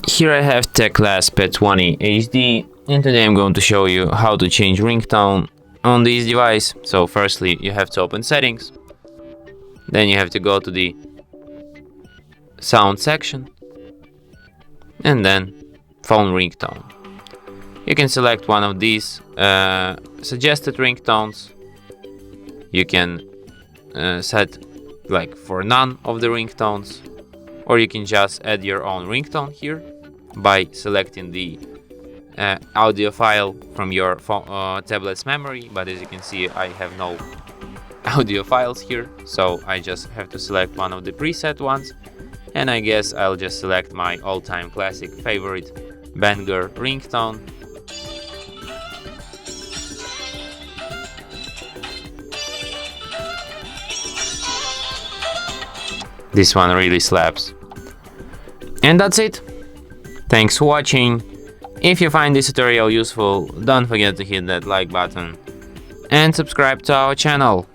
Here I have TECLAST P20HD, and today I'm going to show you how to change ringtone on this device. So firstly you have to open settings, then you have to go to the sound section, and then phone ringtone. You can select one of these suggested ringtones. You can set like for none of the ringtones, or you can just add your own ringtone here by selecting the audio file from your tablet's memory. But as you can see, I have no audio files here, so I just have to select one of the preset ones, and I guess I'll just select my all-time classic favorite banger ringtone. This one really slaps. And that's it. Thanks for watching. If you find this tutorial useful, don't forget to hit that like button and subscribe to our channel.